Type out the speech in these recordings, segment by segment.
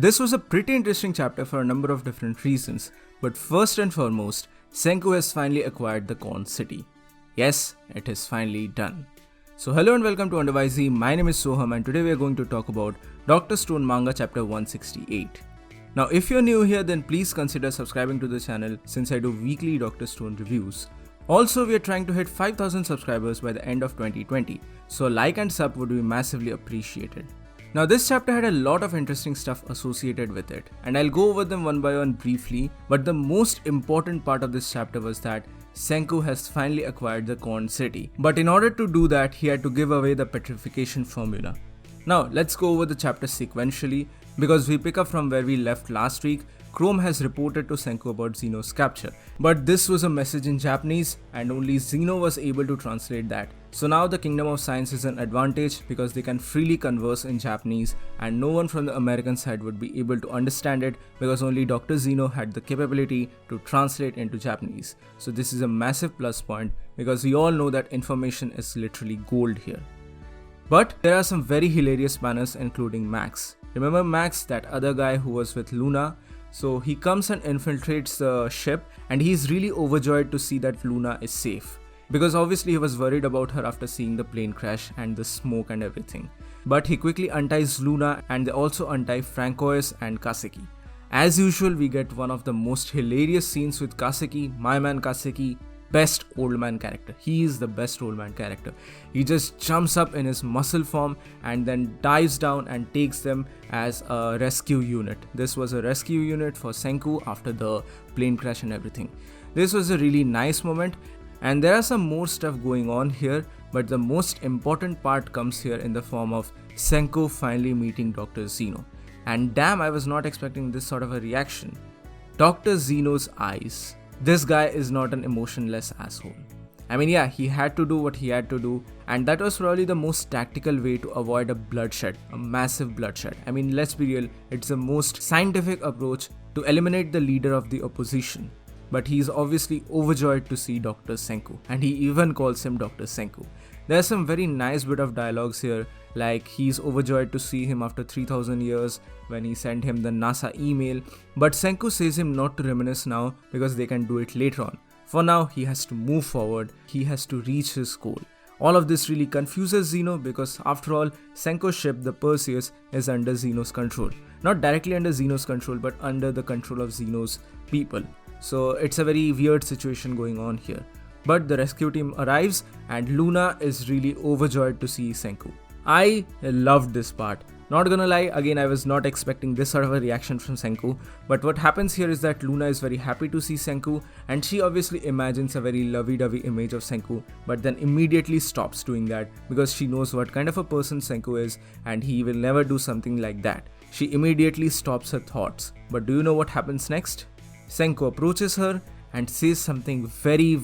This was a pretty interesting chapter for a number of different reasons, but first and foremost, Senko has finally acquired the Corn City. Yes, it is finally done. So hello and welcome to WhyZ. My name is Soham and today we are going to talk about Dr. Stone Manga chapter 168. Now if you're new here, then please consider subscribing to the channel since I do weekly Dr. Stone reviews. Also, we are trying to hit 5,000 subscribers by the end of 2020, so a like and sub would be massively appreciated. Now this chapter had a lot of interesting stuff associated with it, and I'll go over them one by one briefly, but the most important part of this chapter was that Senko has finally acquired the Corn City. But in order to do that, he had to give away the petrification formula. Now let's go over the chapter sequentially, because we pick up from where we left last week. Chrome has reported to Senko about Zeno's capture, but this was a message in Japanese and only Zeno was able to translate that. So now the Kingdom of Science is an advantage because they can freely converse in Japanese and no one from the American side would be able to understand it because only Dr. Zeno had the capability to translate into Japanese. So this is a massive plus point because we all know that information is literally gold here. But there are some very hilarious banners including Max. Remember Max, that other guy who was with Luna? So he comes and infiltrates the ship and he's really overjoyed to see that Luna is safe. Because obviously he was worried about her after seeing the plane crash and the smoke and everything. But he quickly unties Luna and they also untie Francois and Kaseki. As usual, we get one of the most hilarious scenes with Kaseki, my man Kaseki. Best old man character. He is the best old man character. He just jumps up in his muscle form and then dives down and takes them as a rescue unit. This was a rescue unit for Senko after the plane crash and everything. This was a really nice moment and there are some more stuff going on here, but the most important part comes here in the form of Senko finally meeting Dr. Zeno. And damn, I was not expecting this sort of a reaction. Dr. Zeno's eyes. This guy is not an emotionless asshole. I mean, yeah, he had to do what he had to do, and that was probably the most tactical way to avoid a bloodshed, a massive bloodshed. I mean, let's be real, it's the most scientific approach to eliminate the leader of the opposition. But he's obviously overjoyed to see Dr. Senko, and he even calls him Dr. Senko. There's some very nice bit of dialogues here, like he's overjoyed to see him after 3000 years when he sent him the NASA email, but Senko says him not to reminisce now because they can do it later on. For now, he has to move forward, he has to reach his goal. All of this really confuses Zeno because after all, Senko's ship, the Perseus, is under Zeno's control. Not directly under Zeno's control, but under the control of Zeno's people. So it's a very weird situation going on here. But the rescue team arrives and Luna is really overjoyed to see Senko. I loved this part. Not gonna lie, again I was not expecting this sort of a reaction from Senko, but what happens here is that Luna is very happy to see Senko and she obviously imagines a very lovey-dovey image of Senko, but then immediately stops doing that because she knows what kind of a person Senko is and he will never do something like that. She immediately stops her thoughts. But do you know what happens next? Senko approaches her and says something very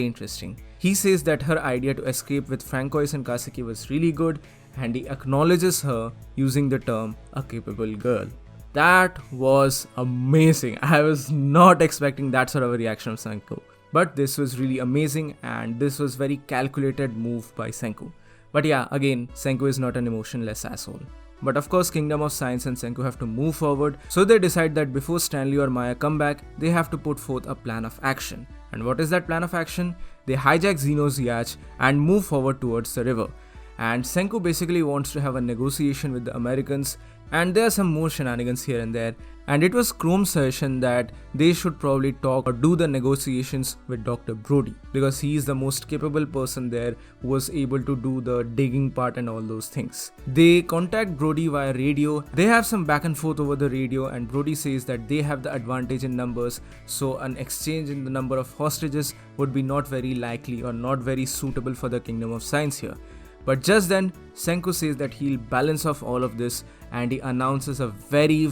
interesting. He says that her idea to escape with Francois and Kaseki was really good and he acknowledges her using the term a capable girl. That was amazing. I was not expecting that sort of a reaction from Senko. But this was really amazing and this was very calculated move by Senko. But yeah, again, Senko is not an emotionless asshole. But of course, Kingdom of Science and Senko have to move forward, so they decide that before Stanley or Maya come back, they have to put forth a plan of action. And what is that plan of action? They hijack Zeno's yacht and move forward towards the river. And Senko basically wants to have a negotiation with the Americans, and there are some more shenanigans here and there. And it was Chrome's suggestion that they should probably talk or do the negotiations with Dr. Brody because he is the most capable person there who was able to do the digging part and all those things. They contact Brody via radio. They have some back and forth over the radio and Brody says that they have the advantage in numbers, so an exchange in the number of hostages would be not very likely or not very suitable for the Kingdom of Science here. But just then, Senko says that he'll balance off all of this and he announces a very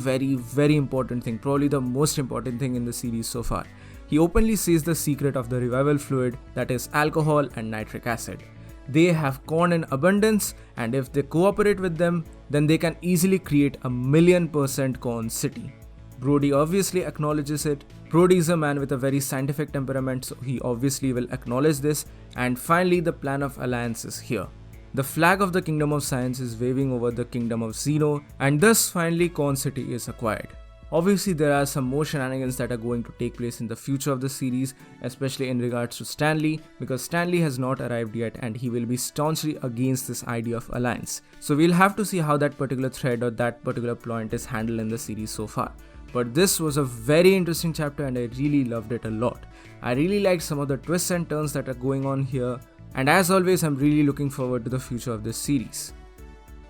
important thing, probably the most important thing in the series so far. He openly says the secret of the revival fluid, that is alcohol and nitric acid. They have corn in abundance and if they cooperate with them, then they can easily create a 1,000,000% corn city. Brody obviously acknowledges it. Brody is a man with a very scientific temperament, so he obviously will acknowledge this, and finally the plan of alliance is here. The flag of the Kingdom of Science is waving over the Kingdom of Zeno, and thus finally Corn City is acquired. Obviously, there are some more shenanigans that are going to take place in the future of the series, especially in regards to Stanley, because Stanley has not arrived yet and he will be staunchly against this idea of alliance. So we'll have to see how that particular thread or that particular point is handled in the series so far. But this was a very interesting chapter and I really loved it a lot. I really liked some of the twists and turns that are going on here, and as always, I'm really looking forward to the future of this series.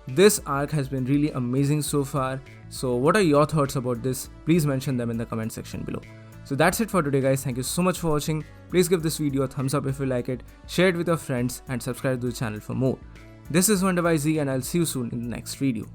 This arc has been really amazing so far, so what are your thoughts about this? Please mention them in the comment section below. So that's it for today guys, thank you so much for watching. Please give this video a thumbs up if you like it, share it with your friends and subscribe to the channel for more. This is WhyZ and I'll see you soon in the next video.